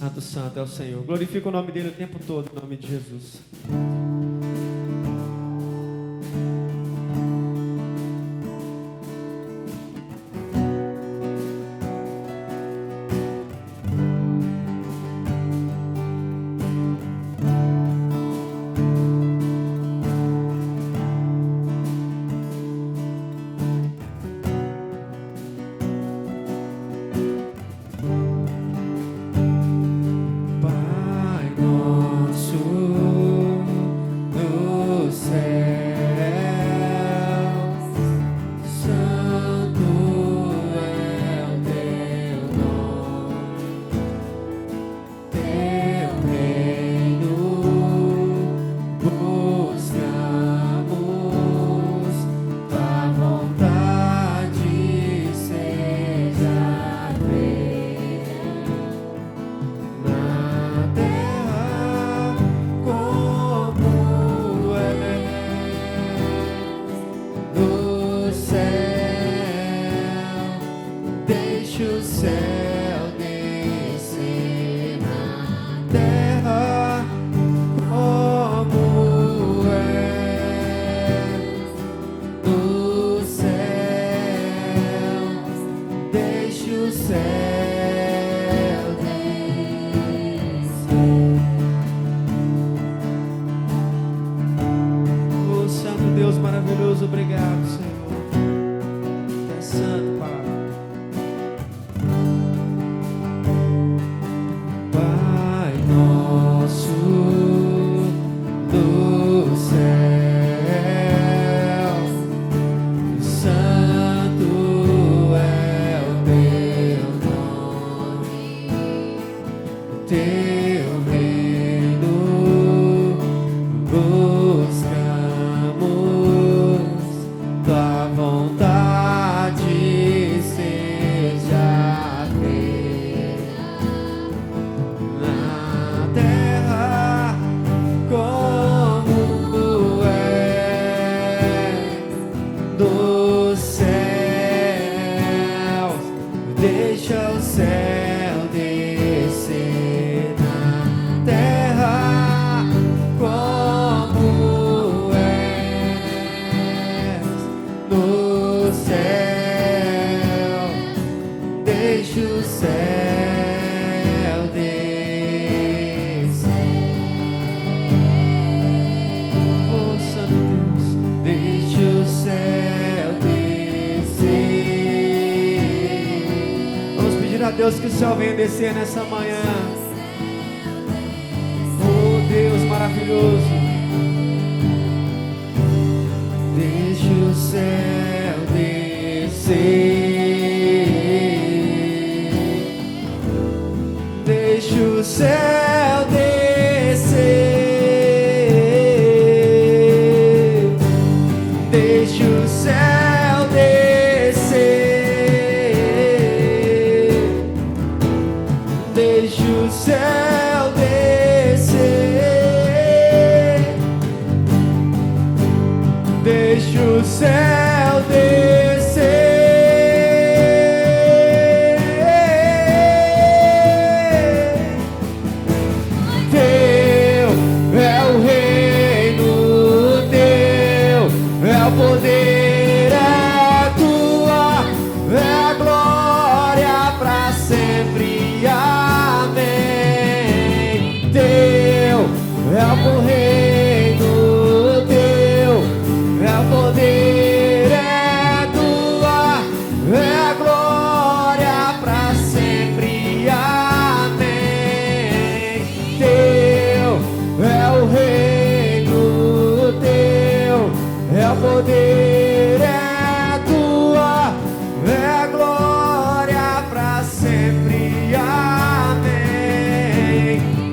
Santo, santo é o Senhor. Glorifica o nome dele o tempo todo, em nome de Jesus. Obrigado, Senhor. Tu és santo, Pai. Pai nosso do céu, santo é o teu nome, teu reino buscamos. Tua vontade seja feita na terra como é no céu. Deixa o céu descer na terra como no céu, deixa o céu descer. Oh, Santo Deus, deixa o céu descer. Vamos pedir a Deus que o céu venha descer nessa manhã. Oh, Deus maravilhoso. Deixa o céu descer, deixa o céu descer, deixa o céu descer, deixa o céu descer, deixa o céu descer. Teu é o reino, teu é o poder, é tua, é a glória pra sempre. Amém. Teu é o reino, poder é tua, é a glória pra sempre. Amém. Teu é o reino, teu é o poder, é tua, é a glória pra sempre. Amém.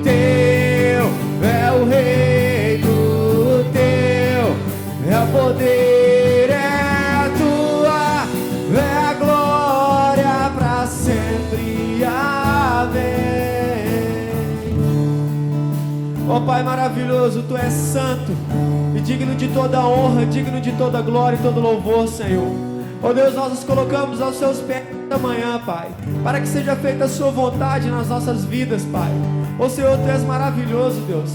Teu é o reino, teu é o poder, é tua, é a glória pra sempre. Amém. Ó Pai maravilhoso, tu és santo e digno de toda honra, digno de toda glória e todo louvor, Senhor. Ó Deus, nós nos colocamos aos seus pés esta manhã, Pai, para que seja feita a sua vontade nas nossas vidas, Pai. Ó Senhor, Tu és maravilhoso, Deus.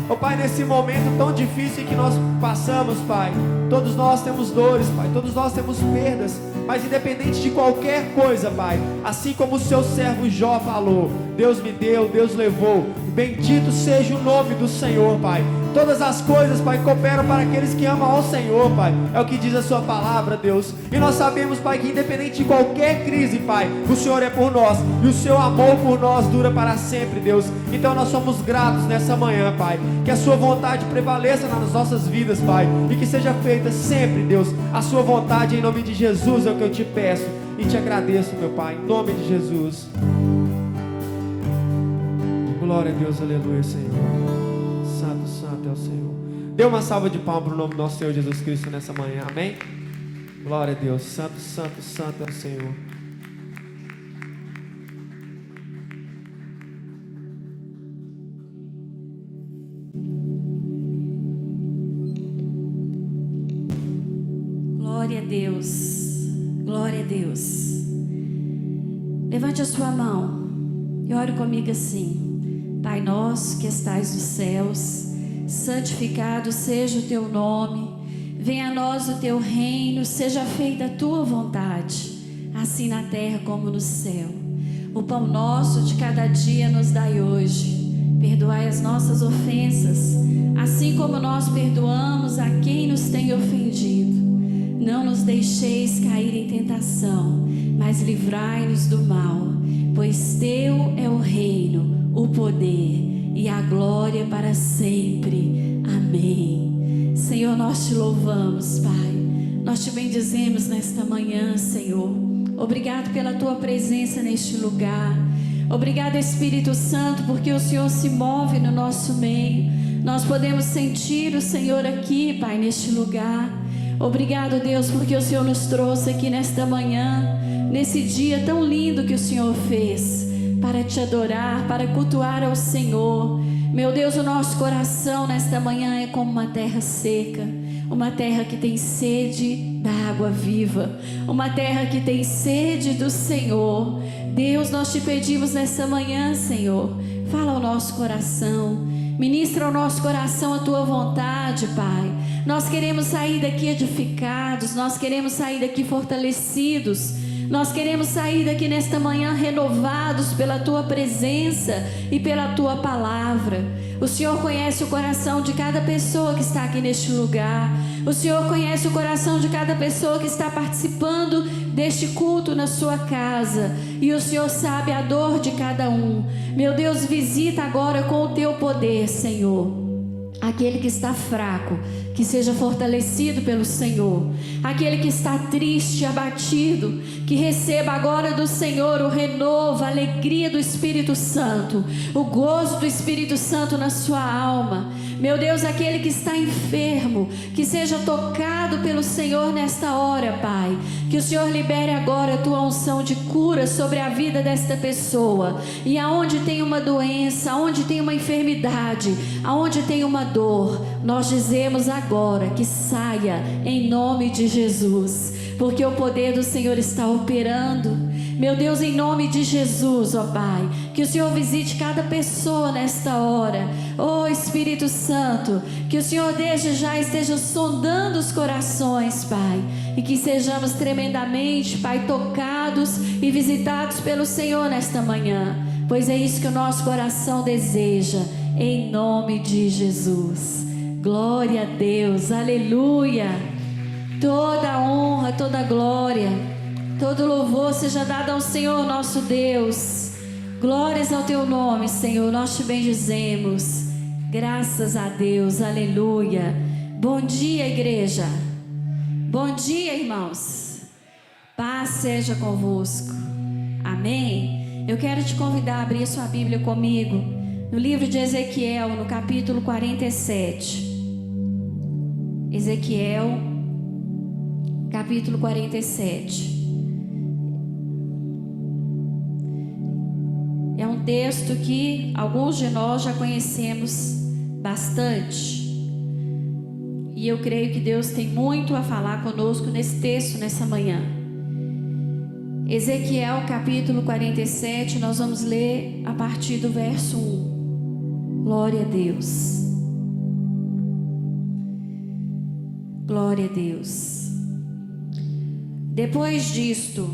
Ó Pai, nesse momento tão difícil que nós passamos, Pai, todos nós temos dores, Pai, todos nós temos perdas, mas independente de qualquer coisa, Pai, assim como o seu servo Jó falou, Deus me deu, Deus levou, bendito seja o nome do Senhor, Pai. Todas as coisas, Pai, cooperam para aqueles que amam ao Senhor, Pai, é o que diz a sua palavra, Deus. E nós sabemos, Pai, que independente de qualquer crise, Pai, o Senhor é por nós, e o seu amor por nós dura para sempre, Deus. Então nós somos gratos nessa manhã, Pai, que a sua vontade prevaleça nas nossas vidas, Pai, e que seja feita sempre, Deus, a sua vontade. Em nome de Jesus é o que eu te peço e te agradeço, meu Pai, em nome de Jesus. Glória a Deus, aleluia, Senhor. Santo, santo é o Senhor. Dê uma salva de palmas para o nome do nosso Senhor Jesus Cristo nessa manhã, amém? Glória a Deus, santo, santo, santo é o Senhor. Glória a Deus, glória a Deus. Levante a sua mão e ore comigo assim: Pai nosso que estais nos céus, santificado seja o teu nome, venha a nós o teu reino, seja feita a tua vontade, assim na terra como no céu. O pão nosso de cada dia nos dai hoje, perdoai as nossas ofensas, assim como nós perdoamos a quem nos tem ofendido. Não nos deixeis cair em tentação, mas livrai-nos do mal, pois teu é o reino, o poder e a glória para sempre. Amém. Senhor, nós te louvamos, Pai. Nós te bendizemos nesta manhã, Senhor. Obrigado pela tua presença neste lugar. Obrigado, Espírito Santo, porque o Senhor se move no nosso meio. Nós podemos sentir o Senhor aqui, Pai, neste lugar. Obrigado, Deus, porque o Senhor nos trouxe aqui nesta manhã, nesse dia tão lindo que o Senhor fez, para te adorar, para cultuar ao Senhor. Meu Deus, o nosso coração nesta manhã é como uma terra seca, uma terra que tem sede da água viva, uma terra que tem sede do Senhor. Deus, nós te pedimos nesta manhã, Senhor, fala ao nosso coração, ministra ao nosso coração a tua vontade, Pai. Nós queremos sair daqui edificados, nós queremos sair daqui fortalecidos, nós queremos sair daqui nesta manhã renovados pela tua presença e pela tua palavra. O Senhor conhece o coração de cada pessoa que está aqui neste lugar. O Senhor conhece o coração de cada pessoa que está participando deste culto na sua casa. E o Senhor sabe a dor de cada um. Meu Deus, visita agora com o teu poder, Senhor. Aquele que está fraco, que seja fortalecido pelo Senhor. Aquele que está triste, abatido, que receba agora do Senhor o renovo, a alegria do Espírito Santo, o gozo do Espírito Santo na sua alma. Meu Deus, aquele que está enfermo, que seja tocado pelo Senhor nesta hora, Pai. Que o Senhor libere agora a tua unção de cura sobre a vida desta pessoa. E aonde tem uma doença, aonde tem uma enfermidade, aonde tem uma dor, nós dizemos agora que saia em nome de Jesus, porque o poder do Senhor está operando. Meu Deus, em nome de Jesus, ó Pai, que o Senhor visite cada pessoa nesta hora. Ó Espírito Santo, que o Senhor desde já esteja sondando os corações, Pai, e que sejamos tremendamente, Pai, tocados e visitados pelo Senhor nesta manhã, pois é isso que o nosso coração deseja, em nome de Jesus. Glória a Deus, aleluia. Toda a honra, toda a glória, todo louvor seja dado ao Senhor nosso Deus. Glórias ao teu nome, Senhor, nós te bendizemos. Graças a Deus, aleluia. Bom dia, igreja. Bom dia, irmãos. Paz seja convosco. Amém. Eu quero te convidar a abrir sua Bíblia comigo no livro de Ezequiel, no capítulo 47. Ezequiel, capítulo 47. É um texto que alguns de nós já conhecemos bastante. E eu creio que Deus tem muito a falar conosco nesse texto, nessa manhã. Ezequiel capítulo 47, nós vamos ler a partir do verso 1. Glória a Deus. Glória a Deus. Depois disto,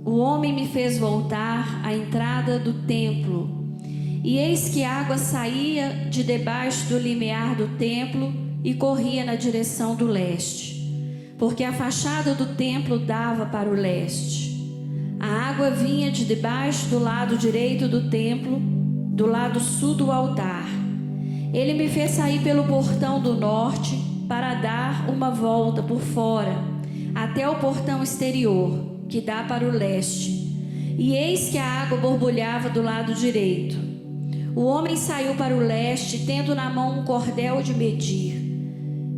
o homem me fez voltar à entrada do templo, e eis que água saía de debaixo do limiar do templo e corria na direção do leste, porque a fachada do templo dava para o leste. A água vinha de debaixo do lado direito do templo, do lado sul do altar. Ele me fez sair pelo portão do norte para dar uma volta por fora, até o portão exterior, que dá para o leste. E eis que a água borbulhava do lado direito. O homem saiu para o leste, tendo na mão um cordel de medir.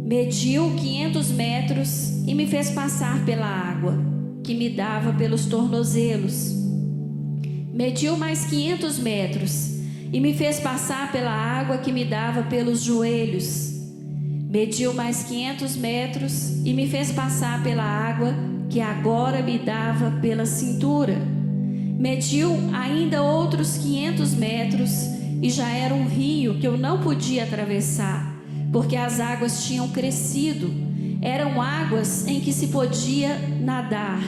Mediu 500 metros e me fez passar pela água, que me dava pelos tornozelos. Mediu mais 500 metros e me fez passar pela água que me dava pelos joelhos. Mediu mais 500 metros e me fez passar pela água que agora me dava pela cintura. Mediu ainda outros 500 metros e já era um rio que eu não podia atravessar, porque as águas tinham crescido. Eram águas em que se podia nadar,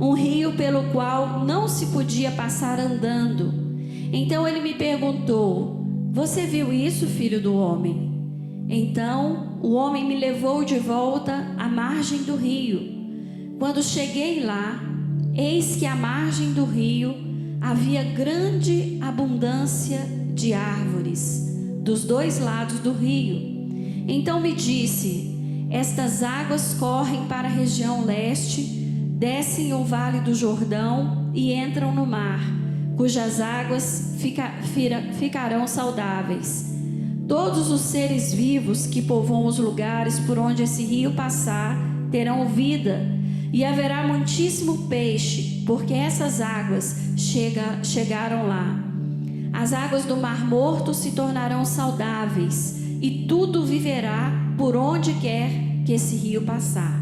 um rio pelo qual não se podia passar andando. Então ele me perguntou: você viu isso, filho do homem? Então o homem me levou de volta à margem do rio. Quando cheguei lá, eis que à margem do rio havia grande abundância de árvores, dos dois lados do rio. Então me disse: estas águas correm para a região leste, descem o vale do Jordão e entram no mar, cujas águas ficarão saudáveis. Todos os seres vivos que povoam os lugares por onde esse rio passar terão vida, e haverá muitíssimo peixe, porque essas águas chegaram lá. As águas do Mar Morto se tornarão saudáveis, e tudo viverá por onde quer que esse rio passar.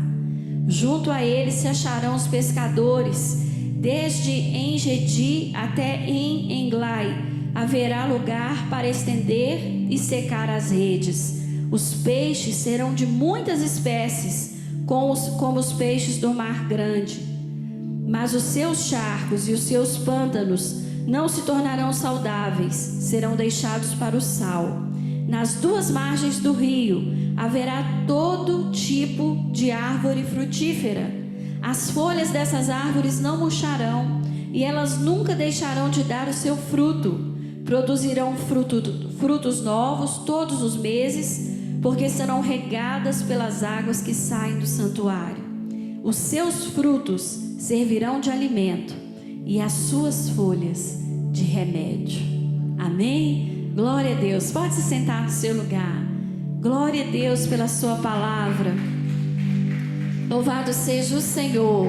Junto a ele se acharão os pescadores, desde En-Gedi até En-Englai. Haverá lugar para estender e secar as redes. Os peixes serão de muitas espécies, como os peixes do mar grande. Mas os seus charcos e os seus pântanos não se tornarão saudáveis, serão deixados para o sal. Nas duas margens do rio haverá todo tipo de árvore frutífera. As folhas dessas árvores não murcharão, e elas nunca deixarão de dar o seu fruto. Produzirão frutos novos todos os meses, porque serão regadas pelas águas que saem do santuário. Os seus frutos servirão de alimento, e as suas folhas de remédio. Amém? Glória a Deus. Pode se sentar no seu lugar. Glória a Deus pela sua palavra. Louvado seja o Senhor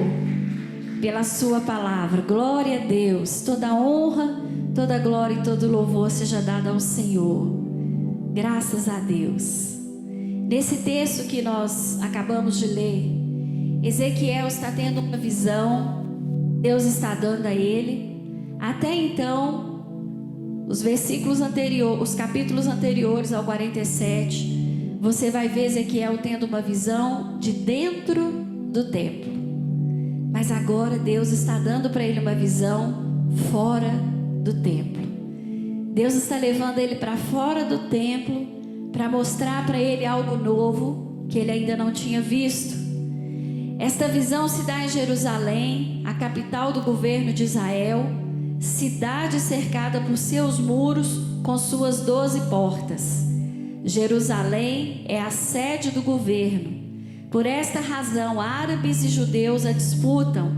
pela sua palavra. Glória a Deus. Toda honra, toda glória e todo louvor seja dado ao Senhor. Graças a Deus. Nesse texto que nós acabamos de ler, Ezequiel está tendo uma visão. Deus está dando a ele. Até então, os capítulos anteriores ao 47, você vai ver Ezequiel tendo uma visão de dentro do templo. Mas agora Deus está dando para ele uma visão fora do templo. Deus está levando ele para fora do templo para mostrar para ele algo novo que ele ainda não tinha visto. Esta visão se dá em Jerusalém, a capital do governo de Israel, cidade cercada por seus muros com suas 12 portas. Jerusalém é a sede do governo. Por esta razão, árabes e judeus a disputam.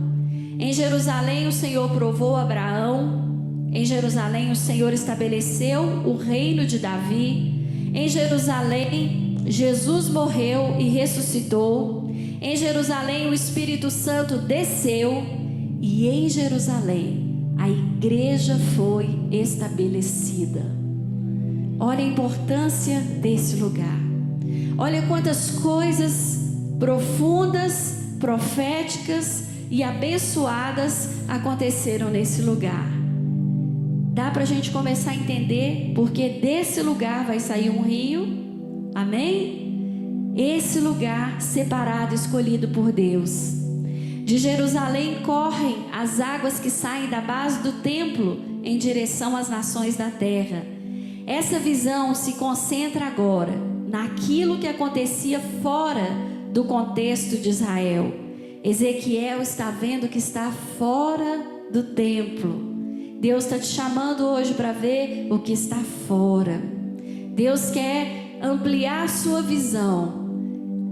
Em Jerusalém o Senhor provou Abraão. Em Jerusalém o Senhor estabeleceu o reino de Davi. Em Jerusalém Jesus morreu e ressuscitou. Em Jerusalém o Espírito Santo desceu. E em Jerusalém a igreja foi estabelecida. Olha a importância desse lugar. Olha quantas coisas profundas, proféticas e abençoadas aconteceram nesse lugar. Dá para a gente começar a entender porque desse lugar vai sair um rio, amém? Esse lugar separado, escolhido por Deus. De Jerusalém correm as águas que saem da base do templo em direção às nações da terra. Essa visão se concentra agora naquilo que acontecia fora do contexto de Israel. Ezequiel está vendo que está fora do templo. Deus está te chamando hoje para ver o que está fora. Deus quer ampliar a sua visão,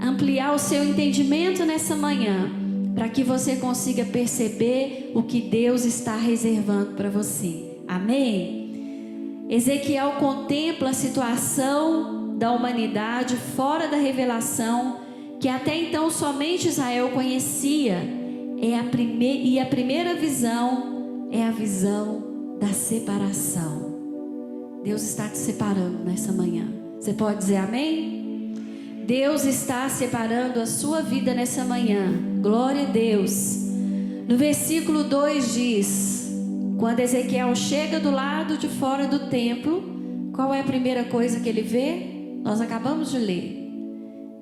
ampliar o seu entendimento nessa manhã, para que você consiga perceber o que Deus está reservando para você. Amém? Ezequiel contempla a situação da humanidade fora da revelação que até então somente Israel conhecia. E a primeira visão é a visão da separação. Deus está te separando nessa manhã. Você pode dizer amém? Deus está separando a sua vida nessa manhã. Glória a Deus. No versículo 2 diz: quando Ezequiel chega do lado de fora do templo, qual é a primeira coisa que ele vê? Nós acabamos de ler.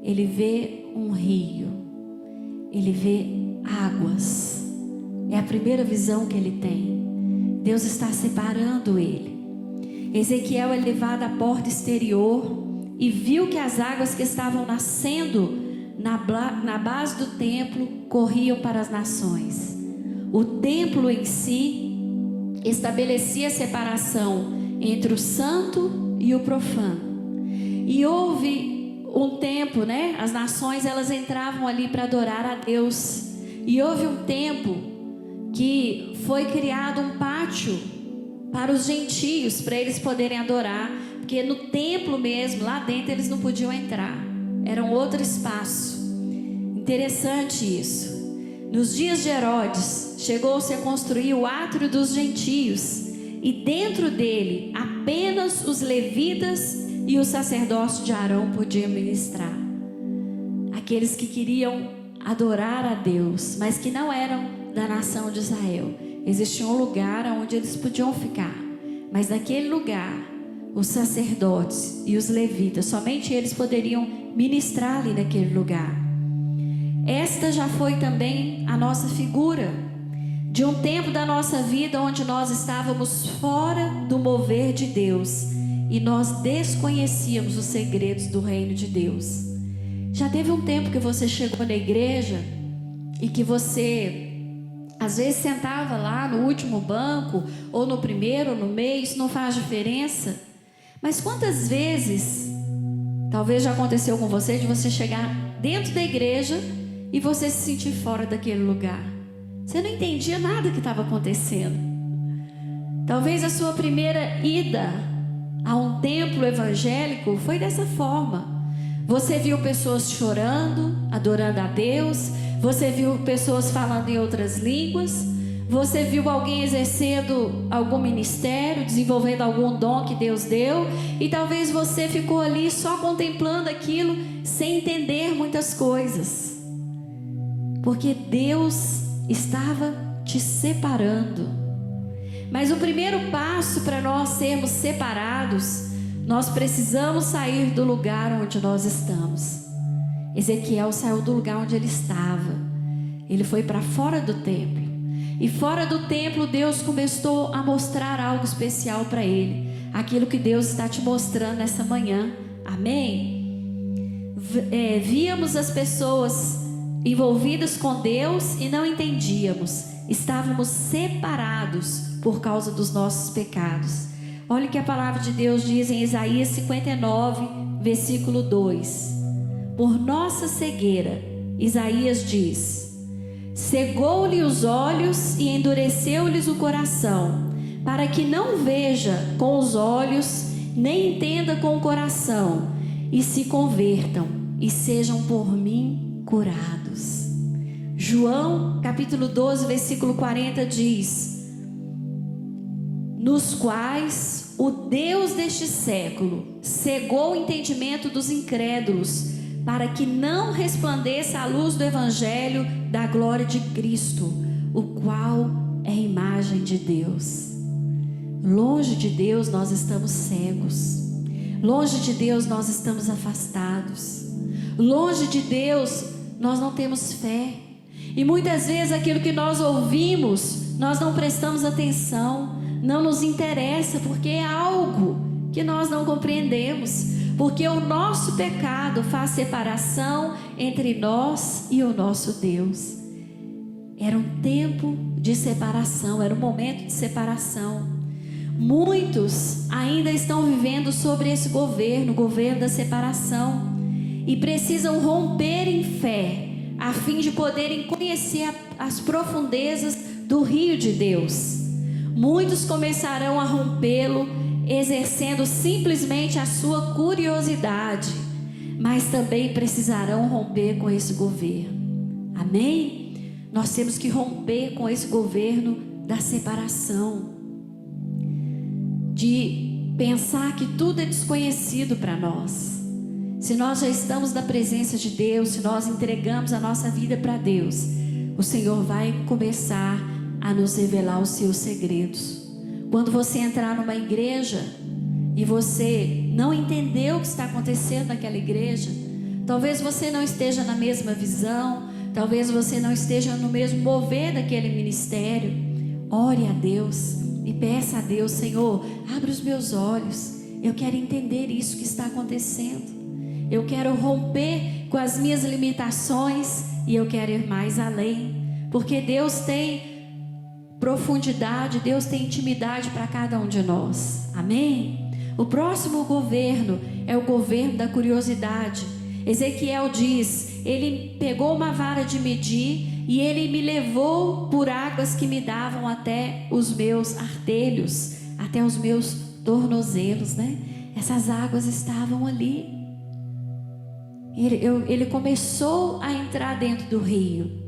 Ele vê um rio. Ele vê águas. É a primeira visão que ele tem. Deus está separando ele. Ezequiel é levado à porta exterior e viu que as águas que estavam nascendo na base do templo corriam para as nações. O templo em si estabelecia a separação entre o santo e o profano. E houve um tempo, né? As nações elas entravam ali para adorar a Deus. E houve um tempo que foi criado um pátio para os gentios, para eles poderem adorar, porque no templo mesmo, lá dentro eles não podiam entrar, era um outro espaço. Interessante isso. Nos dias de Herodes, chegou-se a construir o átrio dos gentios, e dentro dele apenas os levitas e os sacerdotes de Arão podiam ministrar. Aqueles que queriam adorar a Deus, mas que não eram da nação de Israel. Existia um lugar onde eles podiam ficar, mas naquele lugar os sacerdotes e os levitas, somente eles poderiam ministrar ali naquele lugar. Esta já foi também a nossa figura de um tempo da nossa vida onde nós estávamos fora do mover de Deus e nós desconhecíamos os segredos do reino de Deus. Já teve um tempo que você chegou na igreja e que você às vezes sentava lá no último banco, ou no primeiro, ou no meio, isso não faz diferença. Mas quantas vezes, talvez já aconteceu com você, de você chegar dentro da igreja e você se sentir fora daquele lugar? Você não entendia nada que estava acontecendo. Talvez a sua primeira ida a um templo evangélico foi dessa forma. Você viu pessoas chorando, adorando a Deus. Você viu pessoas falando em outras línguas. Você viu alguém exercendo algum ministério, desenvolvendo algum dom que Deus deu. E talvez você ficou ali só contemplando aquilo, sem entender muitas coisas. Porque Deus estava te separando. Mas o primeiro passo para nós sermos separados, nós precisamos sair do lugar onde nós estamos. Ezequiel saiu do lugar onde ele estava. Ele foi para fora do templo. E fora do templo, Deus começou a mostrar algo especial para ele. Aquilo que Deus está te mostrando nessa manhã. Amém? Víamos as pessoas envolvidas com Deus e não entendíamos. Estávamos separados por causa dos nossos pecados. Olha o que a palavra de Deus diz em Isaías 59, versículo 2. Por nossa cegueira, Isaías diz: cegou-lhe os olhos e endureceu-lhes o coração, para que não veja com os olhos, nem entenda com o coração, e se convertam e sejam por mim curados. João capítulo 12, versículo 40 diz: nos quais o Deus deste século cegou o entendimento dos incrédulos, para que não resplandeça a luz do Evangelho da glória de Cristo, o qual é a imagem de Deus. Longe de Deus nós estamos cegos, longe de Deus nós estamos afastados, longe de Deus nós não temos fé, e muitas vezes aquilo que nós ouvimos, nós não prestamos atenção, não nos interessa, porque é algo que nós não compreendemos, porque o nosso pecado faz separação entre nós e o nosso Deus. Era um tempo de separação, era um momento de separação. Muitos ainda estão vivendo sobre esse governo, o governo da separação, e precisam romper em fé, a fim de poderem conhecer as profundezas do rio de Deus. Muitos começarão a rompê-lo, exercendo simplesmente a sua curiosidade, mas também precisarão romper com esse governo. Amém? Nós temos que romper com esse governo da separação, de pensar que tudo é desconhecido para nós. Se nós já estamos na presença de Deus, se nós entregamos a nossa vida para Deus, o Senhor vai começar a nos revelar os seus segredos. Quando você entrar numa igreja e você não entendeu o que está acontecendo naquela igreja, talvez você não esteja na mesma visão, talvez você não esteja no mesmo mover daquele ministério. Ore a Deus e peça a Deus: Senhor, abre os meus olhos, eu quero entender isso que está acontecendo, eu quero romper com as minhas limitações e eu quero ir mais além, porque Deus tem profundidade, Deus tem intimidade para cada um de nós. Amém? O próximo governo é o governo da curiosidade. Ezequiel diz: ele pegou uma vara de medir e ele me levou por águas que me davam até os meus artelhos, até os meus tornozelos, né? Essas águas estavam ali. Ele começou a entrar dentro do rio.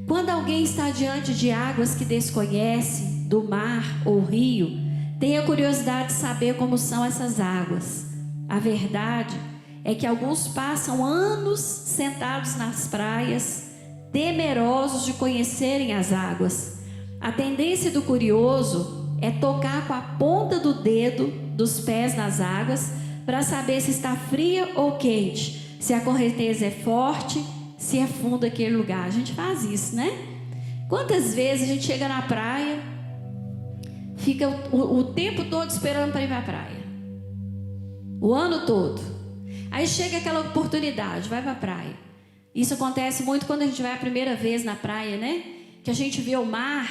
Quando alguém está diante de águas que desconhece, do mar ou rio, tenha curiosidade de saber como são essas águas. A verdade é que alguns passam anos sentados nas praias, temerosos de conhecerem as águas. A tendência do curioso é tocar com a ponta do dedo dos pés nas águas para saber se está fria ou quente, se a correnteza é forte, se é fundo aquele lugar. A gente faz isso, né? Quantas vezes a gente chega na praia, fica o tempo todo esperando para ir para a praia, o ano todo. Aí chega aquela oportunidade, vai para a praia. Isso acontece muito quando a gente vai a primeira vez na praia, né? Que a gente vê o mar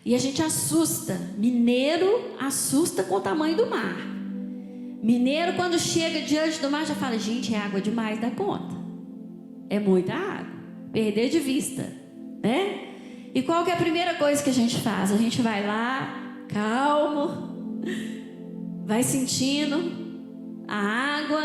e a gente assusta. Mineiro assusta com o tamanho do mar. Mineiro, quando chega diante do mar, já fala: gente, é água demais, dá conta. É muita água, perder de vista, né? E qual que é a primeira coisa que a gente faz? A gente vai lá, calmo, vai sentindo a água,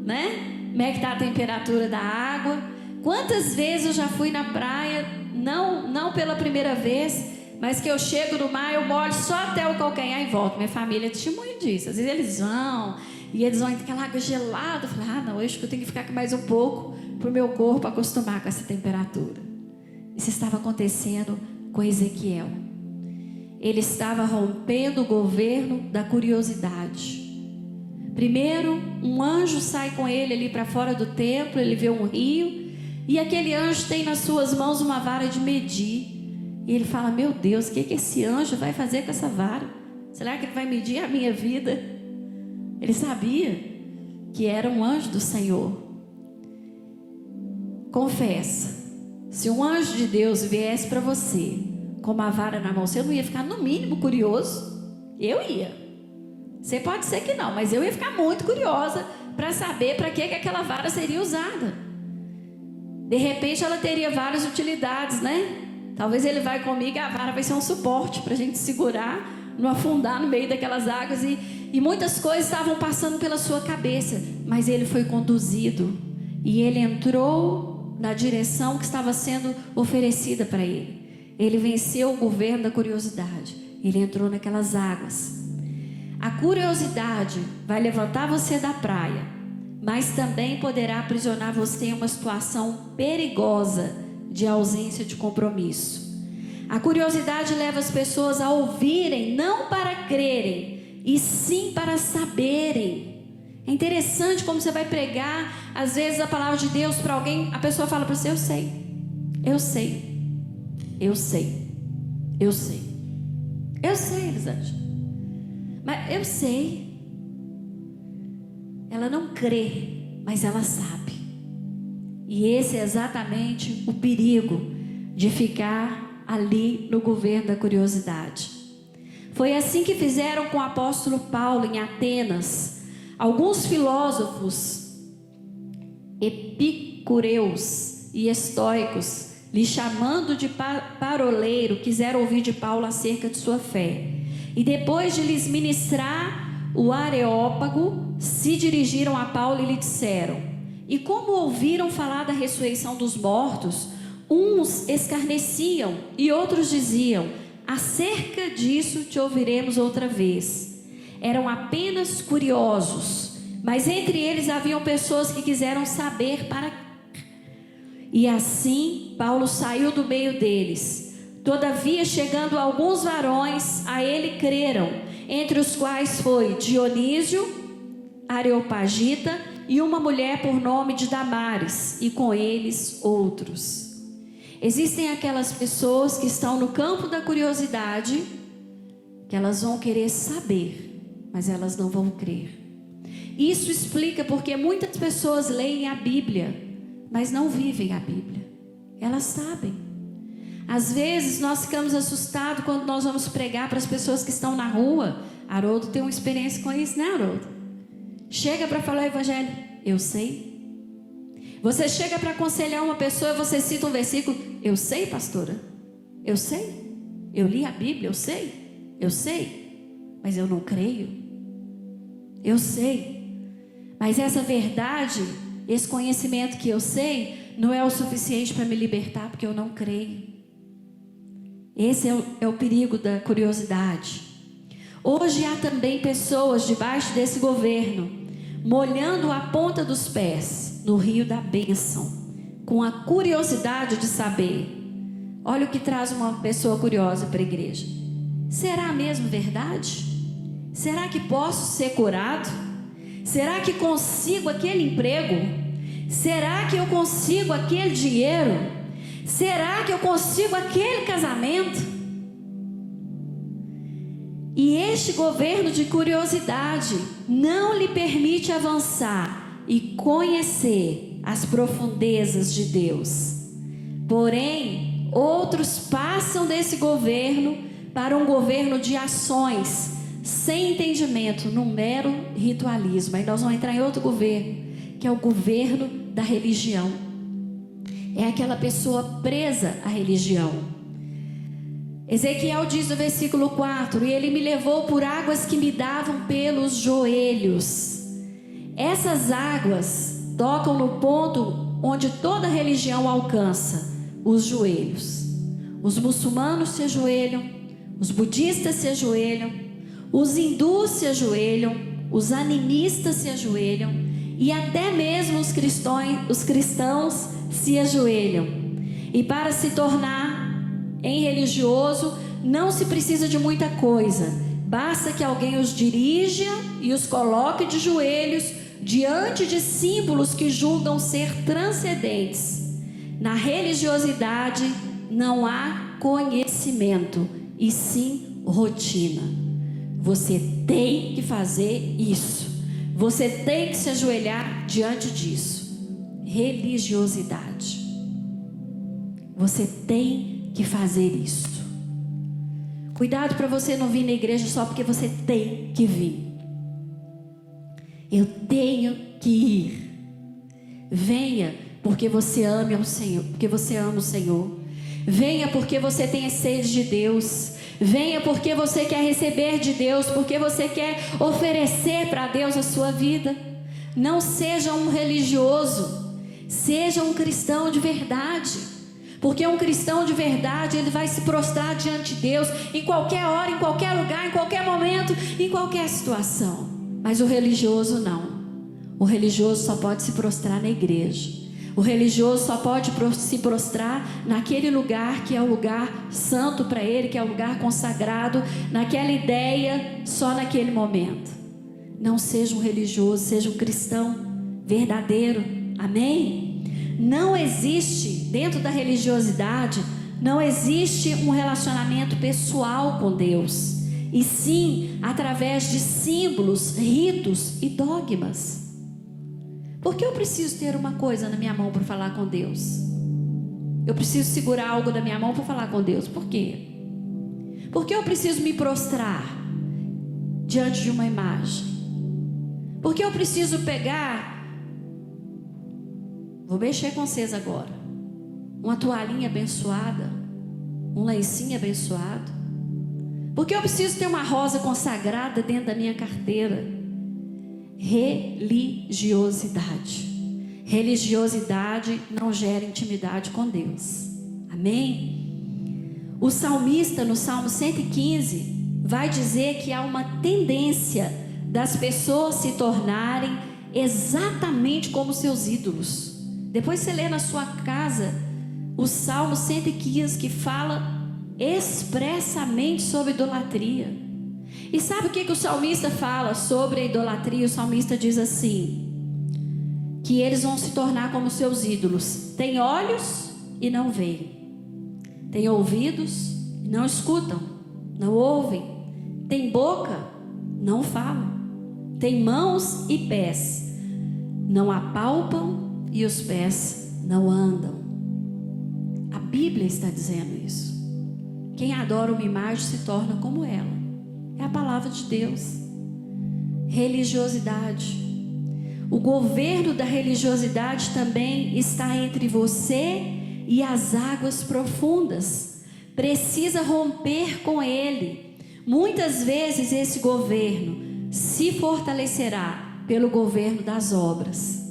né? Como é que está a temperatura da água? Quantas vezes eu já fui na praia, não pela primeira vez, mas que eu chego no mar, eu molho só até o calcanhar e volto. Minha família é testemunha disso. Às vezes eles vão, e eles vão aquela água gelada. Eu falo: não, eu acho que eu tenho que ficar aqui mais um pouco, para o meu corpo acostumar com essa temperatura. Isso estava acontecendo com Ezequiel. Ele estava rompendo o governo da curiosidade. Primeiro, um anjo sai com ele ali para fora do templo. Ele vê um rio, e aquele anjo tem nas suas mãos uma vara de medir. E ele fala: meu Deus, o que esse anjo vai fazer com essa vara? Será que ele vai medir a minha vida? Ele sabia que era um anjo do Senhor. Confessa, se um anjo de Deus viesse para você com uma vara na mão, você não ia ficar no mínimo curioso? Eu ia. Você pode ser que não, mas eu ia ficar muito curiosa para saber para que aquela vara seria usada. De repente ela teria várias utilidades, né? Talvez ele vai comigo e a vara vai ser um suporte para a gente segurar, não afundar no meio daquelas águas. E muitas coisas estavam passando pela sua cabeça, mas ele foi conduzido e ele entrou na direção que estava sendo oferecida para ele. Ele venceu o governo da curiosidade. Ele entrou naquelas águas. A curiosidade vai levantar você da praia, mas também poderá aprisionar você em uma situação perigosa de ausência de compromisso. A curiosidade leva as pessoas a ouvirem, não para crerem, e sim para saberem. É interessante como você vai pregar, às vezes, a palavra de Deus para alguém, a pessoa fala para você: eu sei, eu sei, eu sei, eu sei, eu sei, Elisângela, mas eu sei. Ela não crê, mas ela sabe. E esse é exatamente o perigo de ficar ali no governo da curiosidade. Foi assim que fizeram com o apóstolo Paulo em Atenas. Alguns filósofos epicureus e estoicos, lhe chamando de paroleiro, quiseram ouvir de Paulo acerca de sua fé. E depois de lhes ministrar o Areópago, se dirigiram a Paulo e lhe disseram: e como ouviram falar da ressurreição dos mortos, uns escarneciam e outros diziam: acerca disso te ouviremos outra vez. Eram apenas curiosos, mas entre eles haviam pessoas que quiseram saber para... E assim Paulo saiu do meio deles. Todavia, chegando alguns varões, a ele creram, entre os quais foi Dionísio, Areopagita, e uma mulher por nome de Damares, e com eles outros. Existem aquelas pessoas que estão no campo da curiosidade, que elas vão querer saber, mas elas não vão crer. Isso explica porque muitas pessoas leem a Bíblia, mas não vivem a Bíblia. Elas sabem. Às vezes nós ficamos assustados quando nós vamos pregar para as pessoas que estão na rua. Haroldo tem uma experiência com isso, né, Haroldo? Chega para falar o evangelho: eu sei. Você chega para aconselhar uma pessoa e você cita um versículo: eu sei, pastora, eu sei, eu li a Bíblia, eu sei, mas eu não creio. Eu sei, mas essa verdade, esse conhecimento que eu sei, não é o suficiente para me libertar, porque eu não creio. Esse é o perigo da curiosidade. Hoje há também pessoas debaixo desse governo, molhando a ponta dos pés no rio da bênção, com a curiosidade de saber. Olha o que traz uma pessoa curiosa para a igreja: será mesmo verdade? Será que posso ser curado? Será que consigo aquele emprego? Será que eu consigo aquele dinheiro? Será que eu consigo aquele casamento? E este governo de curiosidade não lhe permite avançar e conhecer as profundezas de Deus. Porém, outros passam desse governo para um governo de ações, sem entendimento, num mero ritualismo. Aí nós vamos entrar em outro governo, que é o governo da religião. É aquela pessoa presa à religião. Ezequiel diz no versículo 4: e ele me levou por águas que me davam pelos joelhos. Essas águas tocam no ponto onde toda religião alcança: os joelhos. Os muçulmanos se ajoelham, os budistas se ajoelham, os hindus se ajoelham, os animistas se ajoelham, e até mesmo os cristãos se ajoelham. E para se tornar em religioso não se precisa de muita coisa, basta que alguém os dirija e os coloque de joelhos diante de símbolos que julgam ser transcendentes. Na religiosidade não há conhecimento, e sim rotina. Você tem que fazer isso, você tem que se ajoelhar diante disso. Religiosidade. Você tem que fazer isso. Cuidado para você não vir na igreja só porque você tem que vir. Eu tenho que ir. Venha porque você ama o Senhor, porque você ama o Senhor. Venha porque você tem sede de Deus. Venha porque você quer receber de Deus, porque você quer oferecer para Deus a sua vida. Não seja um religioso, seja um cristão de verdade. Porque um cristão de verdade, ele vai se prostrar diante de Deus em qualquer hora, em qualquer lugar, em qualquer momento, em qualquer situação. Mas o religioso não. O religioso só pode se prostrar na igreja. O religioso só pode se prostrar naquele lugar que é o lugar santo para ele, que é o lugar consagrado, naquela ideia, só naquele momento. Não seja um religioso, seja um cristão verdadeiro. Amém? Não existe, dentro da religiosidade, não existe um relacionamento pessoal com Deus, e sim através de símbolos, ritos e dogmas. Por que eu preciso ter uma coisa na minha mão para falar com Deus? Eu preciso segurar algo da minha mão para falar com Deus. Por quê? Por que eu preciso me prostrar diante de uma imagem? Por que eu preciso pegar... Vou mexer com vocês agora. Uma toalhinha abençoada, um lencinho abençoado. Por que eu preciso ter uma rosa consagrada dentro da minha carteira? Religiosidade. Religiosidade não gera intimidade com Deus. Amém? O salmista, no Salmo 115, vai dizer que há uma tendência das pessoas se tornarem exatamente como seus ídolos. Depois você lê na sua casa o Salmo 115, que fala expressamente sobre idolatria. E sabe o que o salmista fala sobre a idolatria? O salmista diz assim: que eles vão se tornar como seus ídolos. Tem olhos e não veem, tem ouvidos e não escutam, não ouvem, tem boca, não falam, tem mãos e pés, não apalpam e os pés não andam. A Bíblia está dizendo isso. Quem adora uma imagem se torna como ela. É a palavra de Deus. Religiosidade. O governo da religiosidade também está entre você e as águas profundas. Precisa romper com ele. Muitas vezes esse governo se fortalecerá pelo governo das obras.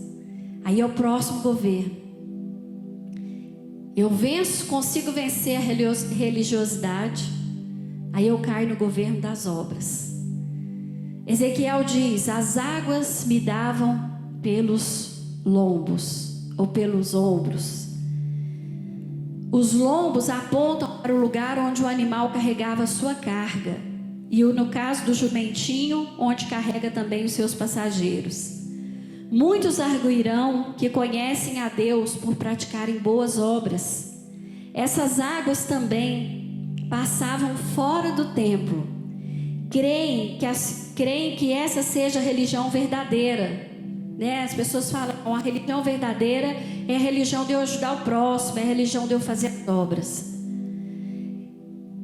Aí é o próximo governo. Eu consigo vencer a religiosidade. Aí eu caio no governo das obras. Ezequiel diz: as águas me davam pelos lombos, ou pelos ombros. Os lombos apontam para o lugar onde o animal carregava a sua carga. E no caso do jumentinho, onde carrega também os seus passageiros. Muitos arguirão que conhecem a Deus por praticarem boas obras. Essas águas também passavam fora do templo. Creem que essa seja a religião verdadeira, né? As pessoas falam: a religião verdadeira é a religião de eu ajudar o próximo, é a religião de eu fazer as obras.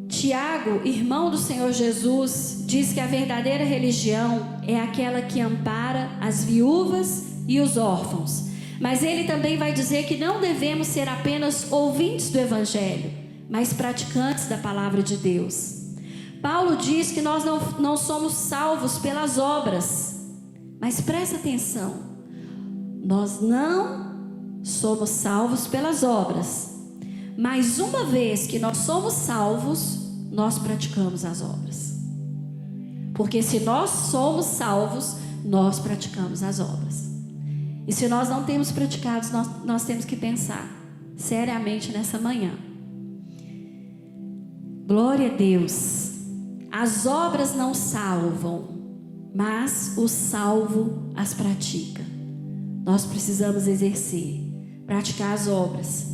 Tiago, irmão do Senhor Jesus, diz que a verdadeira religião é aquela que ampara as viúvas e os órfãos. Mas ele também vai dizer que não devemos ser apenas ouvintes do Evangelho, mas praticantes da palavra de Deus. Paulo diz que nós não somos salvos pelas obras. Mas presta atenção, nós não somos salvos pelas obras. Mas uma vez que nós somos salvos, nós praticamos as obras. Porque se nós somos salvos, nós praticamos as obras. E se nós não temos praticado, nós temos que pensar seriamente nessa manhã. Glória a Deus. As obras não salvam, mas o salvo as pratica. Nós precisamos exercer, praticar as obras.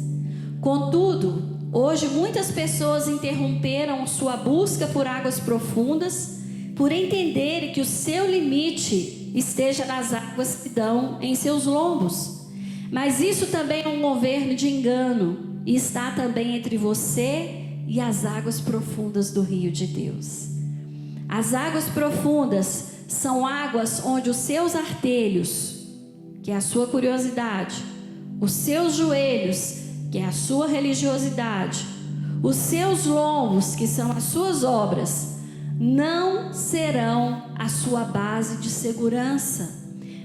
Contudo, hoje muitas pessoas interromperam sua busca por águas profundas, por entenderem que o seu limite esteja nas águas que dão em seus lombos. Mas isso também é um governo de engano, e está também entre você e as águas profundas do rio de Deus. As águas profundas são águas onde os seus artelhos, que é a sua curiosidade, os seus joelhos, que é a sua religiosidade, os seus lombos, que são as suas obras, não serão a sua base de segurança,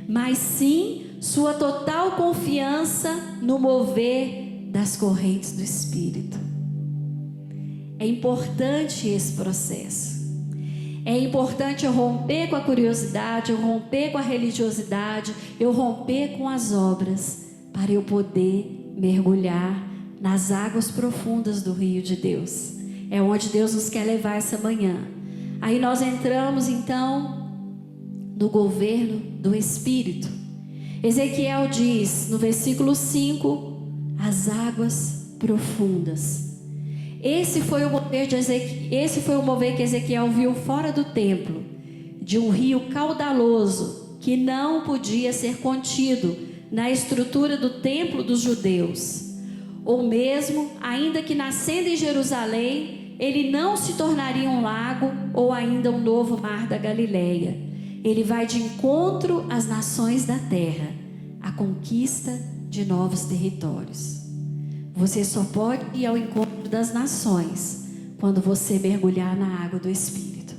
mas sim sua total confiança no mover das correntes do Espírito. É importante esse processo. É importante eu romper com a curiosidade, eu romper com a religiosidade, eu romper com as obras, para eu poder mergulhar nas águas profundas do rio de Deus. É onde Deus nos quer levar essa manhã. Aí nós entramos então no governo do Espírito. Ezequiel diz no versículo 5: as águas profundas. Esse foi o mover que Ezequiel viu fora do templo, de um rio caudaloso que não podia ser contido na estrutura do templo dos judeus, ou mesmo, ainda que nascendo em Jerusalém, ele não se tornaria um lago ou ainda um novo mar da Galileia. Ele vai de encontro às nações da terra, a conquista de novos territórios. Você só pode ir ao encontro das nações quando você mergulhar na água do Espírito.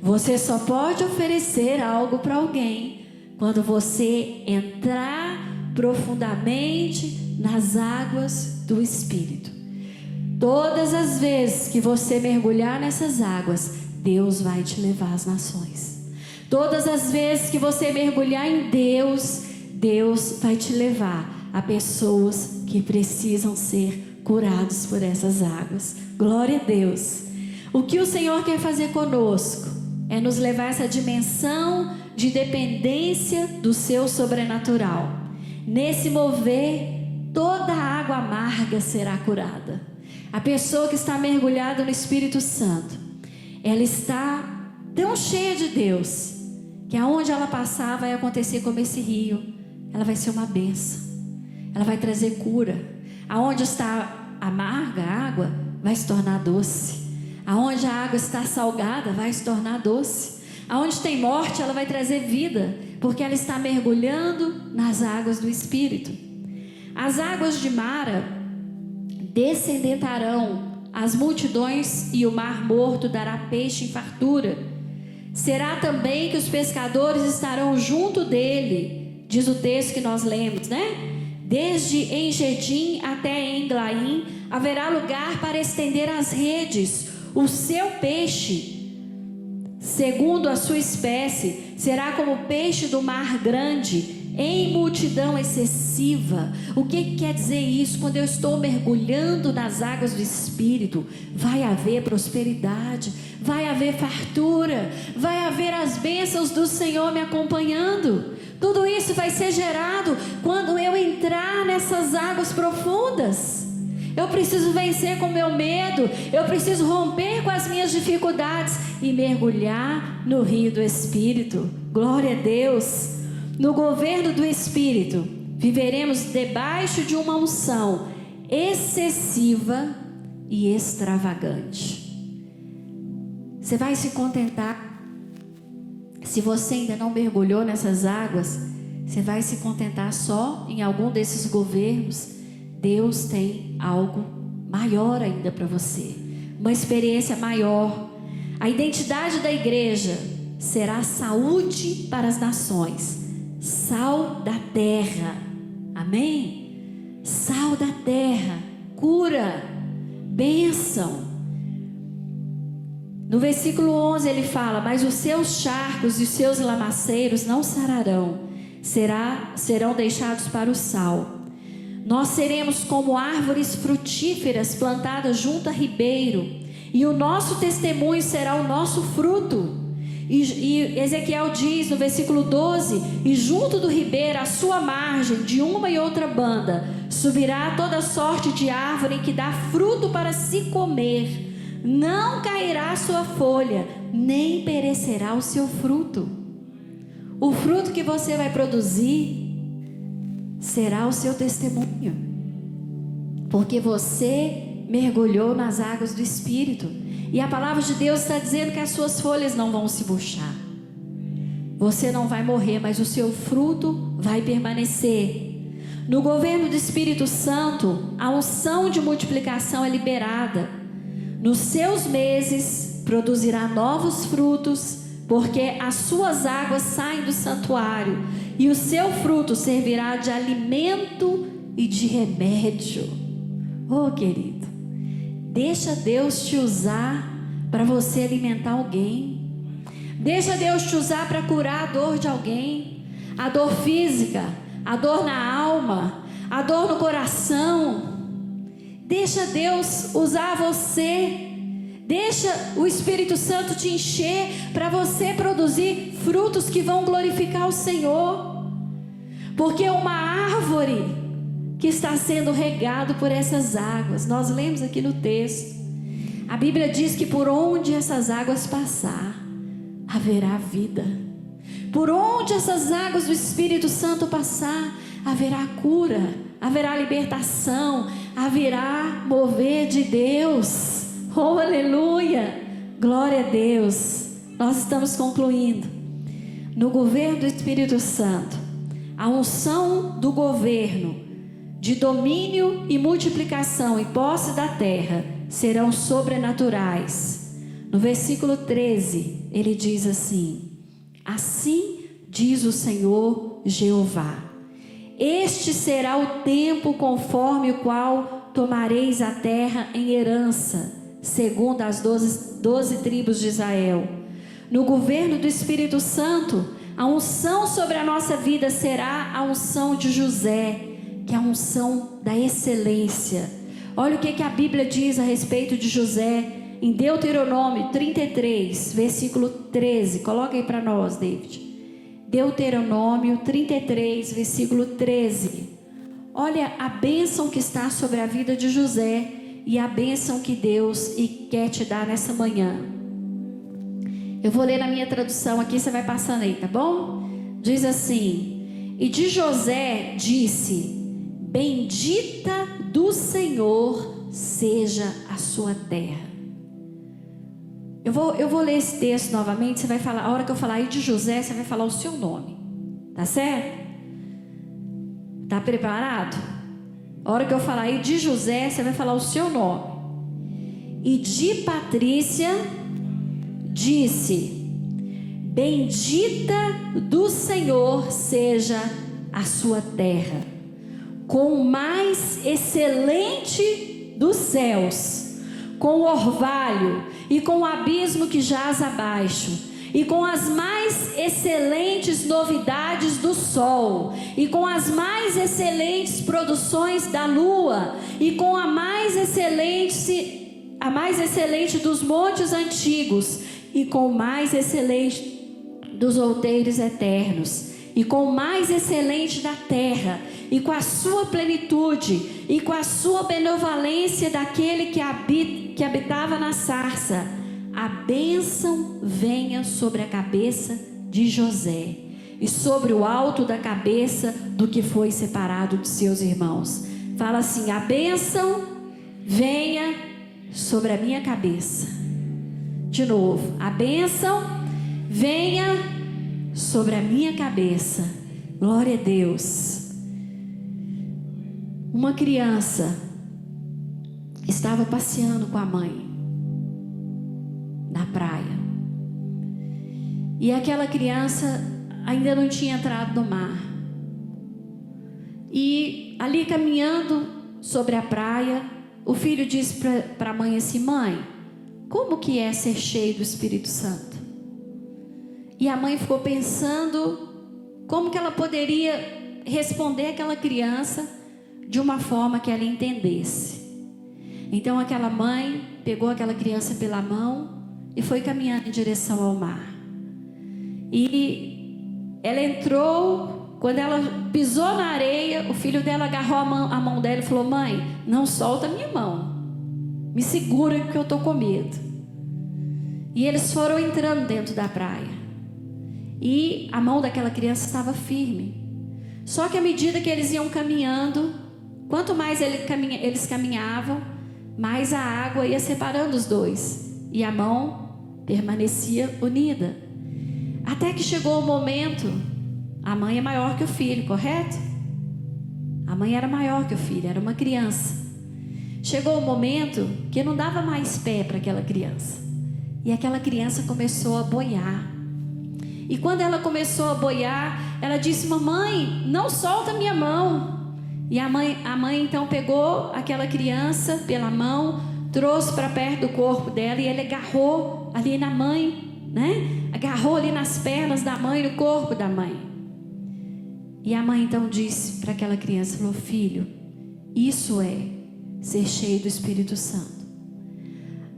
Você só pode oferecer algo para alguém quando você entrar profundamente nas águas do Espírito. Todas as vezes que você mergulhar nessas águas, Deus vai te levar às nações. Todas as vezes que você mergulhar em Deus, Deus vai te levar a pessoas que precisam ser curados por essas águas. Glória a Deus. O que o Senhor quer fazer conosco é nos levar a essa dimensão de dependência do seu sobrenatural. Nesse mover, toda a água amarga será curada. A pessoa que está mergulhada no Espírito Santo, ela está tão cheia de Deus, que aonde ela passar vai acontecer como esse rio. Ela vai ser uma bênção. Ela vai trazer cura. Aonde está amarga a água, vai se tornar doce. Aonde a água está salgada, vai se tornar doce. Aonde tem morte, ela vai trazer vida, porque ela está mergulhando nas águas do Espírito. As águas de Mara descendentarão as multidões, e o mar morto dará peixe em fartura. Será também que os pescadores estarão junto dele, diz o texto que nós lemos, né? Desde Engedim até Englaim haverá lugar para estender as redes. O seu peixe, segundo a sua espécie, será como o peixe do mar grande, em multidão excessiva. O que quer dizer isso? Quando eu estou mergulhando nas águas do Espírito, vai haver prosperidade, vai haver fartura, vai haver as bênçãos do Senhor me acompanhando. Tudo isso vai ser gerado quando eu entrar nessas águas profundas. Eu preciso vencer com o meu medo, eu preciso romper com as minhas dificuldades e mergulhar no rio do Espírito. Glória a Deus. No governo do Espírito, viveremos debaixo de uma unção excessiva e extravagante. Você vai se contentar. Se você ainda não mergulhou nessas águas, você vai se contentar só em algum desses governos. Deus tem algo maior ainda para você, uma experiência maior. A identidade da igreja será saúde para as nações, sal da terra, amém? Sal da terra, cura, bênção. No versículo 11 ele fala: mas os seus charcos e os seus lamaceiros não sararão, serão deixados para o sal. Nós seremos como árvores frutíferas plantadas junto a ribeiro, e o nosso testemunho será o nosso fruto. E Ezequiel diz no versículo 12: e junto do ribeiro, à sua margem, de uma e outra banda, subirá toda sorte de árvore que dá fruto para se comer. Não cairá a sua folha, nem perecerá o seu fruto. O fruto que você vai produzir será o seu testemunho, porque você mergulhou nas águas do Espírito. E a palavra de Deus está dizendo que as suas folhas não vão se murchar. Você não vai morrer, mas o seu fruto vai permanecer. No governo do Espírito Santo, a unção de multiplicação é liberada. Nos seus meses produzirá novos frutos, porque as suas águas saem do santuário, e o seu fruto servirá de alimento e de remédio. Oh, querido, deixa Deus te usar para você alimentar alguém. Deixa Deus te usar para curar a dor de alguém, a dor física, a dor na alma, a dor no coração. Deixa Deus usar você. Deixa o Espírito Santo te encher para você produzir frutos que vão glorificar o Senhor. Porque uma árvore que está sendo regado por essas águas, nós lemos aqui no texto, a Bíblia diz que por onde essas águas passar, haverá vida. Por onde essas águas do Espírito Santo passar, haverá cura, haverá libertação, haverá mover de Deus. Oh, aleluia, glória a Deus. Nós estamos concluindo. No governo do Espírito Santo, a unção do governo de domínio e multiplicação e posse da terra serão sobrenaturais. No versículo 13, ele diz assim: assim diz o Senhor Jeová, este será o tempo conforme o qual tomareis a terra em herança, segundo as 12 tribos de Israel. No governo do Espírito Santo, a unção sobre a nossa vida será a unção de José, que é a unção da excelência. Olha o que a Bíblia diz a respeito de José em Deuteronômio 33, versículo 13. Coloca aí para nós, David. Deuteronômio 33, versículo 13. Olha a bênção que está sobre a vida de José e a bênção que Deus quer te dar nessa manhã. Eu vou ler na minha tradução aqui, você vai passando aí, tá bom? Diz assim: e de José disse: bendita do Senhor seja a sua terra. Eu vou ler esse texto novamente. Você vai falar, a hora que eu falar aí de José, você vai falar o seu nome, tá certo? Tá preparado? A hora que eu falar aí de José, você vai falar o seu nome. E de Patrícia disse: bendita do Senhor seja a sua terra, com o mais excelente dos céus, com o orvalho e com o abismo que jaz abaixo, e com as mais excelentes novidades do sol, e com as mais excelentes produções da lua, e com a mais excelente dos montes antigos, e com o mais excelente dos outeiros eternos, e com o mais excelente da terra, e com a sua plenitude, e com a sua benevolência daquele que habitava na sarça. A bênção venha sobre a cabeça de José, e sobre o alto da cabeça do que foi separado de seus irmãos. Fala assim: a bênção venha sobre a minha cabeça. De novo, a bênção venha sobre a minha cabeça. Glória a Deus. Uma criança estava passeando com a mãe na praia, e aquela criança ainda não tinha entrado no mar, e ali caminhando sobre a praia, o filho disse para a mãe assim: mãe, como que é ser cheio do Espírito Santo? E a mãe ficou pensando como que ela poderia responder aquela criança de uma forma que ela entendesse. Então aquela mãe pegou aquela criança pela mão e foi caminhando em direção ao mar. E ela entrou, quando ela pisou na areia, o filho dela agarrou a mão dela e falou: mãe, não solta a minha mão, me segura que eu estou com medo. E eles foram entrando dentro da praia, e a mão daquela criança estava firme. Só que à medida que eles iam caminhando, quanto mais eles caminhavam, mais a água ia separando os dois, e a mão permanecia unida. Até que chegou o momento, a mãe é maior que o filho, correto? A mãe era maior que o filho, era uma criança. Chegou o momento que não dava mais pé para aquela criança, e aquela criança começou a boiar. E quando ela começou a boiar, ela disse: mamãe, não solta minha mão. E a mãe então pegou aquela criança pela mão, trouxe para perto do corpo dela e ele agarrou ali na mãe, né? Agarrou ali nas pernas da mãe, no corpo da mãe. E a mãe então disse para aquela criança, falou: filho, isso é ser cheio do Espírito Santo.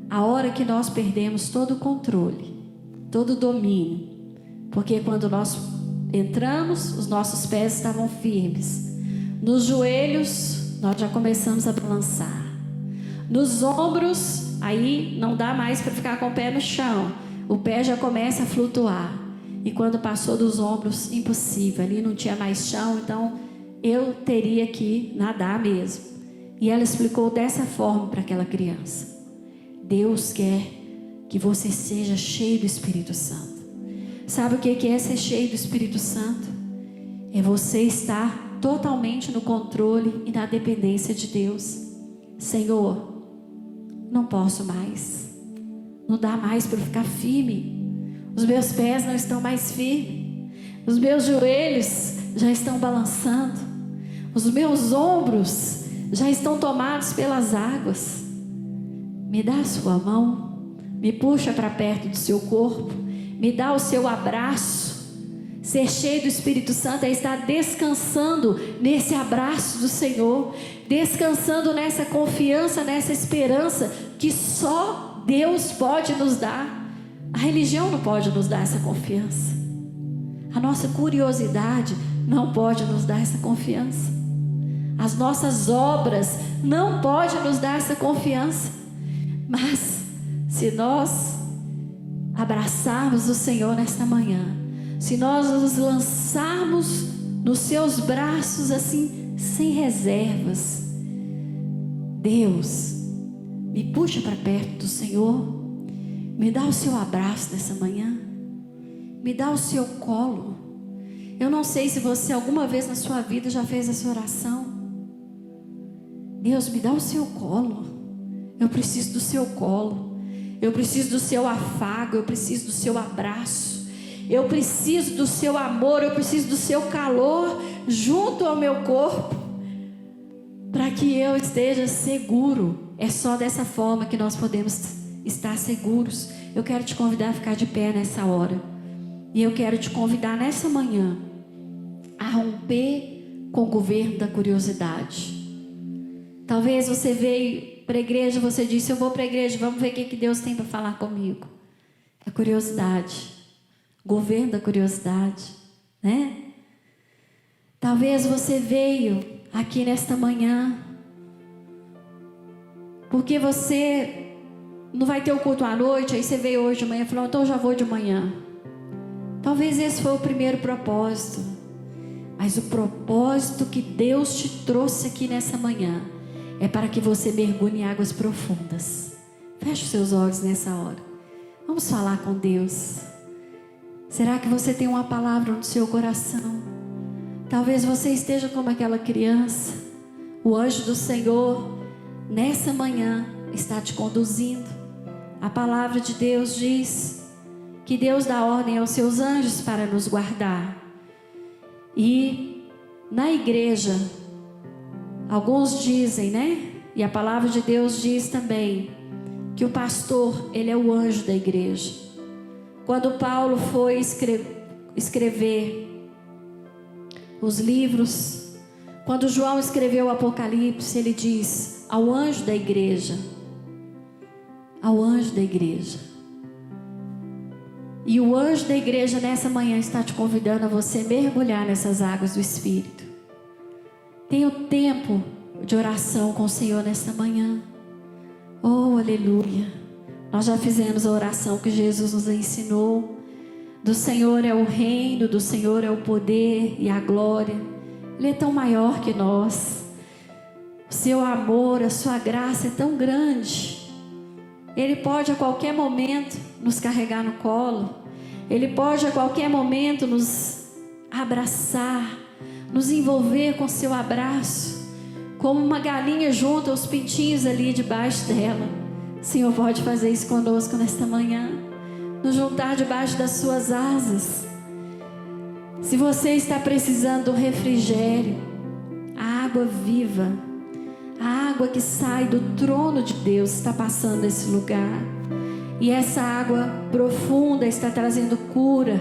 A hora que nós perdemos todo o controle, todo o domínio, porque quando nós entramos, os nossos pés estavam firmes. Nos joelhos, nós já começamos a balançar. Nos ombros, aí não dá mais para ficar com o pé no chão. O pé já começa a flutuar. E quando passou dos ombros, impossível. Ali não tinha mais chão, então eu teria que nadar mesmo. E ela explicou dessa forma para aquela criança: Deus quer que você seja cheio do Espírito Santo. Sabe o que é ser cheio do Espírito Santo? É você estar totalmente no controle e na dependência de Deus. Senhor, não posso mais, não dá mais para ficar firme, os meus pés não estão mais firmes, os meus joelhos já estão balançando, os meus ombros já estão tomados pelas águas. Me dá a sua mão, me puxa para perto do seu corpo, me dá o seu abraço. Ser cheio do Espírito Santo é estar descansando nesse abraço do Senhor, descansando nessa confiança, nessa esperança que só Deus pode nos dar. A religião não pode nos dar essa confiança. A nossa curiosidade não pode nos dar essa confiança. As nossas obras não podem nos dar essa confiança. Mas se nós abraçarmos o Senhor nesta manhã, se nós nos lançarmos nos seus braços assim, sem reservas, Deus, me puxa para perto do Senhor, me dá o seu abraço nessa manhã, me dá o seu colo. Eu não sei se você alguma vez na sua vida já fez essa oração. Deus, me dá o seu colo, eu preciso do seu colo, eu preciso do seu afago, eu preciso do seu abraço. Eu preciso do seu amor, eu preciso do seu calor junto ao meu corpo, para que eu esteja seguro. É só dessa forma que nós podemos estar seguros. Eu quero te convidar a ficar de pé nessa hora. E eu quero te convidar nessa manhã a romper com o governo da curiosidade. Talvez você veio para a igreja, você disse: eu vou para a igreja, vamos ver o que Deus tem para falar comigo. É curiosidade. Governo da curiosidade, né? Talvez você veio aqui nesta manhã porque você não vai ter o culto à noite, aí você veio hoje de manhã e falou: então eu já vou de manhã. Talvez esse foi o primeiro propósito, mas o propósito que Deus te trouxe aqui nessa manhã é para que você mergulhe em águas profundas. Feche os seus olhos nessa hora. Vamos falar com Deus. Será que você tem uma palavra no seu coração? Talvez você esteja como aquela criança. O anjo do Senhor, nessa manhã, está te conduzindo. A palavra de Deus diz que Deus dá ordem aos seus anjos para nos guardar. E na igreja, alguns dizem, né? E a palavra de Deus diz também que o pastor, ele é o anjo da igreja. Quando Paulo foi escrever os livros, quando João escreveu o Apocalipse, ele diz: ao anjo da igreja, ao anjo da igreja. E o anjo da igreja nessa manhã está te convidando a você mergulhar nessas águas do Espírito. Tenha o tempo de oração com o Senhor nesta manhã. Oh, aleluia. Nós já fizemos a oração que Jesus nos ensinou. Do Senhor é o reino, do Senhor é o poder e a glória. Ele é tão maior que nós. O seu amor, a sua graça é tão grande. Ele pode a qualquer momento nos carregar no colo. Ele pode a qualquer momento nos abraçar, nos envolver com seu abraço, como uma galinha junto aos pintinhos ali debaixo dela. O Senhor pode fazer isso conosco nesta manhã, nos juntar debaixo das suas asas. Se você está precisando de um refrigério, a água viva, a água que sai do trono de Deus está passando nesse lugar. E essa água profunda está trazendo cura.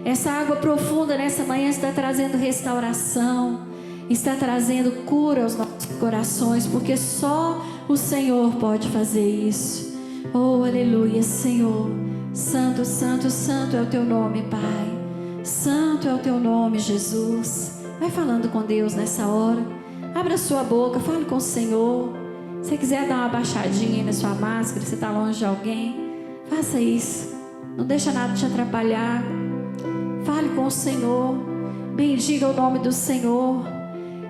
Essa água profunda nessa manhã está trazendo restauração, está trazendo cura aos nossos corações, porque só o Senhor pode fazer isso. Oh, aleluia, Senhor. Santo, santo, santo é o teu nome, Pai. Santo é o teu nome, Jesus. Vai falando com Deus nessa hora. Abra sua boca, fale com o Senhor. Se você quiser dar uma baixadinha aí na sua máscara, você está longe de alguém, faça isso. Não deixa nada te atrapalhar. Fale com o Senhor. Bendiga o nome do Senhor.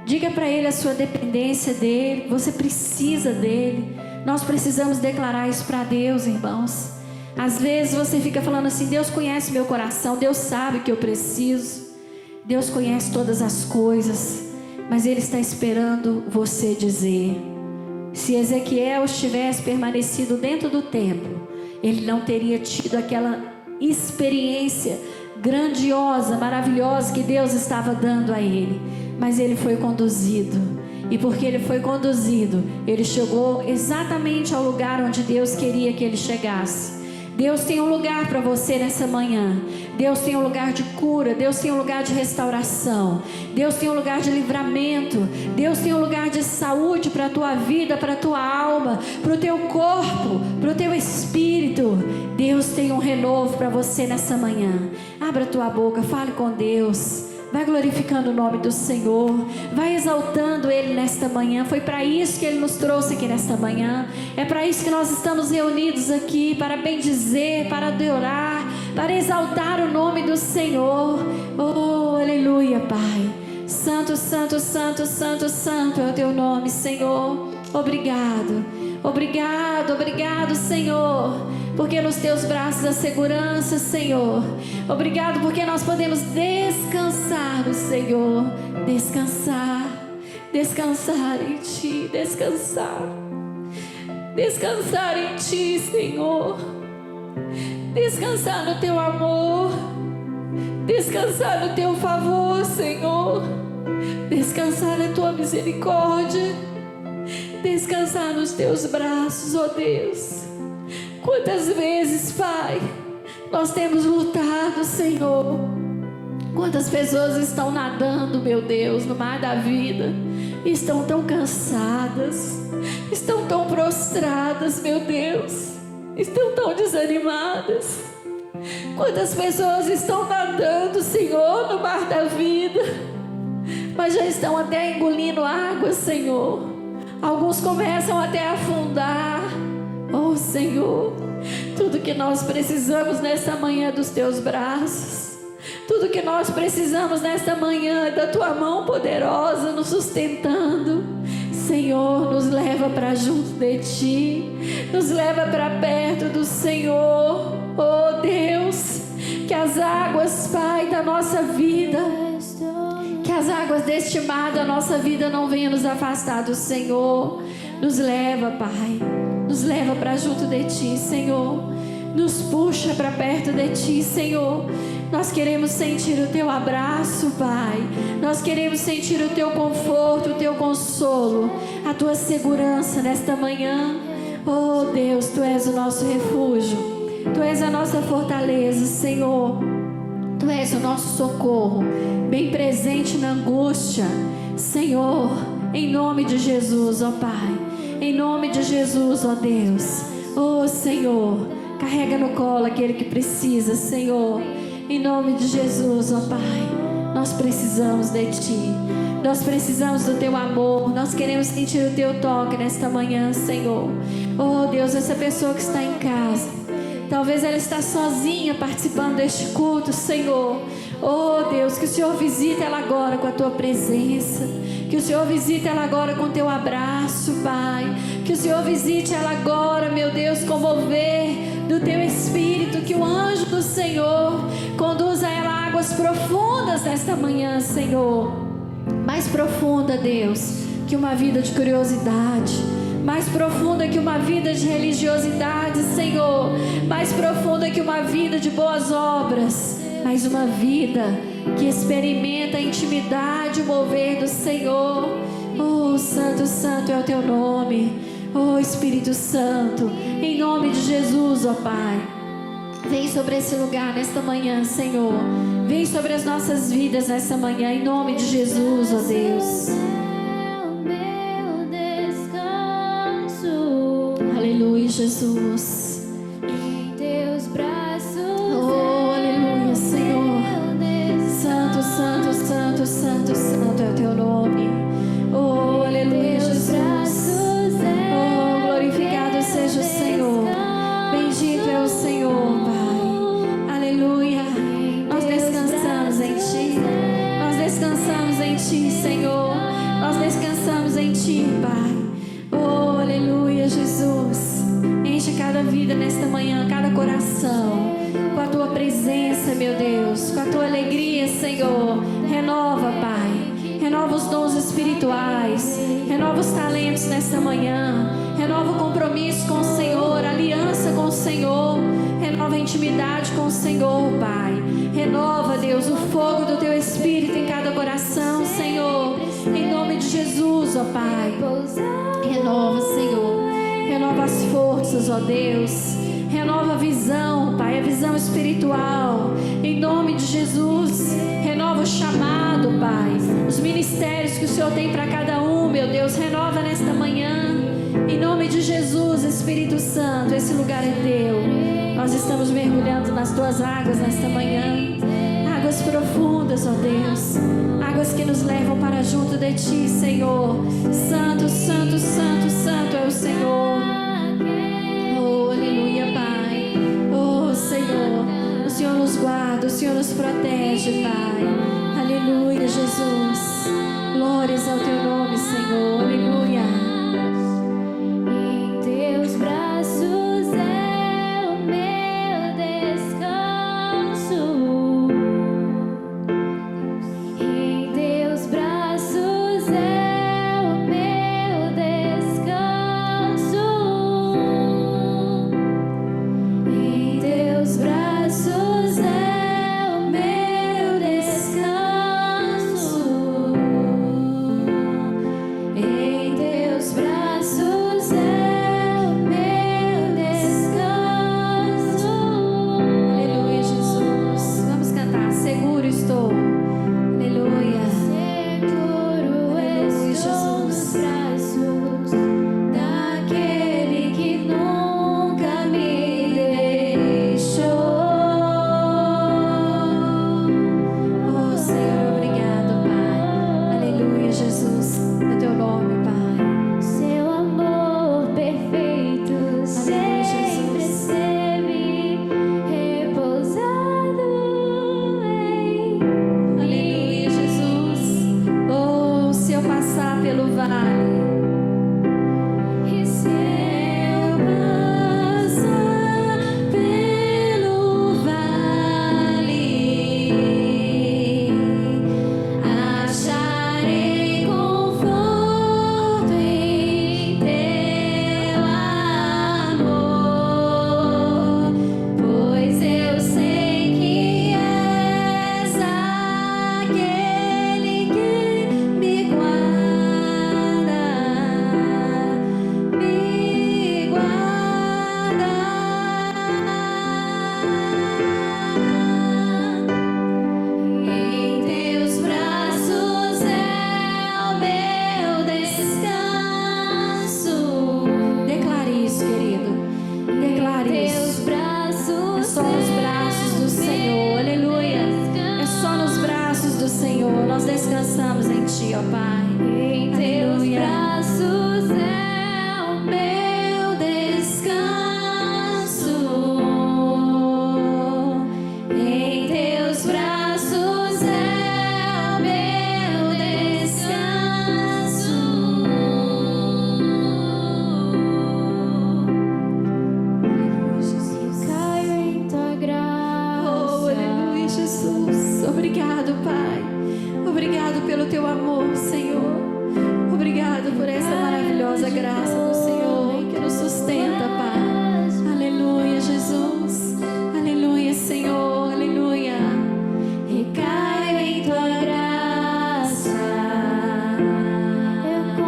Diga para Ele a sua dependência dEle. Você precisa dEle. Nós precisamos declarar isso para Deus, irmãos. Às vezes você fica falando assim: Deus conhece meu coração, Deus sabe que eu preciso, Deus conhece todas as coisas, mas Ele está esperando você dizer. Se Ezequiel tivesse permanecido dentro do templo, ele não teria tido aquela experiência grandiosa, maravilhosa que Deus estava dando a ele. Mas ele foi conduzido, e porque ele foi conduzido, ele chegou exatamente ao lugar onde Deus queria que ele chegasse. Deus tem um lugar para você nessa manhã. Deus tem um lugar de cura. Deus tem um lugar de restauração. Deus tem um lugar de livramento. Deus tem um lugar de saúde para a tua vida, para a tua alma, para o teu corpo, para o teu espírito. Deus tem um renovo para você nessa manhã. Abra a tua boca, fale com Deus. Vai glorificando o nome do Senhor. Vai exaltando Ele nesta manhã. Foi para isso que Ele nos trouxe aqui nesta manhã. É para isso que nós estamos reunidos aqui, para bendizer, para adorar, para exaltar o nome do Senhor. Oh, aleluia, Pai. Santo, santo, santo, santo, santo é o teu nome, Senhor. Obrigado, obrigado, obrigado, Senhor, porque nos teus braços há segurança, Senhor. Obrigado porque nós podemos descansar no Senhor. Descansar, descansar em Ti, descansar. Descansar em Ti, Senhor. Descansar no Teu amor. Descansar no Teu favor, Senhor. Descansar na Tua misericórdia. Descansar nos Teus braços, ó Deus. Quantas vezes, Pai, nós temos lutado, Senhor. Quantas pessoas estão nadando, meu Deus, no mar da vida, estão tão cansadas, estão tão prostradas, meu Deus, estão tão desanimadas. Quantas pessoas estão nadando, Senhor, no mar da vida, mas já estão até engolindo água, Senhor. Alguns começam até a afundar. Oh, Senhor, tudo que nós precisamos nesta manhã é dos Teus braços. Tudo que nós precisamos nesta manhã é da Tua mão poderosa nos sustentando. Senhor, nos leva para junto de Ti, nos leva para perto do Senhor. Oh, Deus, que as águas, Pai, da nossa vida, que as águas deste mar da nossa vida não venham nos afastar do Senhor. Nos leva, Pai, nos leva para junto de Ti, Senhor. Nos puxa para perto de Ti, Senhor. Nós queremos sentir o Teu abraço, Pai. Nós queremos sentir o Teu conforto, o Teu consolo, a Tua segurança nesta manhã. Oh, Deus, Tu és o nosso refúgio. Tu és a nossa fortaleza, Senhor. Tu és o nosso socorro, bem presente na angústia. Senhor, em nome de Jesus, ó Pai. Em nome de Jesus, ó Deus. Oh, Senhor, carrega no colo aquele que precisa, Senhor. Em nome de Jesus, ó Pai. Nós precisamos de Ti. Nós precisamos do Teu amor. Nós queremos sentir o Teu toque nesta manhã, Senhor. Oh, Deus, essa pessoa que está em casa, talvez ela está sozinha participando deste culto, Senhor. Oh, Deus, que o Senhor visite ela agora com a Tua presença. Que o Senhor visite ela agora com o Teu abraço, Pai. Que o Senhor visite ela agora, meu Deus, com o mover do Teu Espírito. Que o anjo do Senhor conduza ela a águas profundas nesta manhã, Senhor. Mais profunda, Deus, que uma vida de curiosidade. Mais profunda que uma vida de religiosidade, Senhor. Mais profunda que uma vida de boas obras. Mas uma vida que experimenta a intimidade, o mover do Senhor. Oh, santo, santo é o teu nome. Oh, Espírito Santo, em nome de Jesus, ó Pai. Vem sobre esse lugar nesta manhã, Senhor. Vem sobre as nossas vidas nesta manhã, em nome de Jesus, ó Deus. Aleluia, Jesus. Em teus braços, Oh, aleluia, Senhor. Santo, santo, santo, santo, santo é o teu nome. Oh, aleluia, Jesus. Oh, glorificado seja o Senhor. Bendito é o Senhor, Pai. Aleluia. Nós descansamos em Ti. Nós descansamos em Ti, Senhor. Nós descansamos em Ti, Pai. Oh, aleluia, Jesus. Enche cada vida nesta manhã, cada coração, com a Tua presença, meu Deus, com a Tua alegria, Senhor. Renova, Pai. Renova os dons espirituais. Renova os talentos nesta manhã. Renova o compromisso com o Senhor, a aliança com o Senhor. Renova a intimidade com o Senhor, Pai. Renova, Deus, o fogo do Teu Espírito em cada coração, Senhor. Em nome de Jesus, ó Pai. Renova, Senhor. Renova as forças, ó Deus. Renova a visão, Pai, a visão espiritual. Em nome de Jesus. Renova o chamado, Pai. Os ministérios que o Senhor tem para cada um, meu Deus. Renova nesta manhã. Em nome de Jesus, Espírito Santo, esse lugar é Teu. Nós estamos mergulhando nas Tuas águas nesta manhã. Águas profundas, ó Deus. Águas que nos levam para junto de Ti, Senhor. Santo, santo, santo, santo é o Senhor. Oh, aleluia, Pai. Oh, Senhor. O Senhor nos guarda, o Senhor nos protege, Pai. Aleluia, Jesus. Glórias ao Teu nome, Senhor. Aleluia. em teus braços é o meu descanso. Em teus braços é o meu descanso. Em teus braços é o meu descanso. Em teus braços é o meu descanso. Aleluia, Jesus. Vamos cantar. Seguro estou. Aleluia. Seguro estou nos braços daquele que nunca me deixou. Oh, Senhor, obrigado, Pai. Aleluia, Jesus. No Teu nome, Pai. Seu amor perfeito sempre Jesus. esteve repousado em mim. Aleluia, Jesus. Oh, se eu passar pelo vale. E se eu passar Pelo vale, acharei conforto em Teu amor, pois eu sei que és aquele que me guarda, me guarda. Em Teus braços é o meu descanso. Declare isso, querido. Declare Teus isso. É braços só nos braços do Senhor. Aleluia. É só nos braços do Senhor. Nós descansamos em Ti, ó Pai. em teus Aleluia. braços é o meu Descanso. Em Teus braços é o meu descanso. Aleluia, Jesus. caio em tua graça. Oh, aleluia, Jesus. Obrigado, Pai. Obrigado pelo Teu amor, Senhor. Obrigado por essa maravilhosa graça do Senhor que nos sustenta, Pai. Aleluia, Jesus. Aleluia, Senhor. Aleluia. Recaio em tua graça. Eu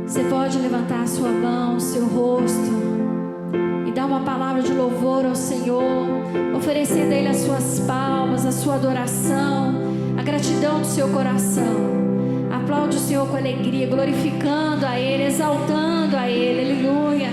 Você pode levantar a sua mão, o seu rosto e dar uma palavra de louvor ao Senhor, oferecendo a Ele as suas palmas, a sua adoração, a gratidão do seu coração. Aplaude o Senhor com alegria, glorificando a Ele, exaltando a Ele. Aleluia.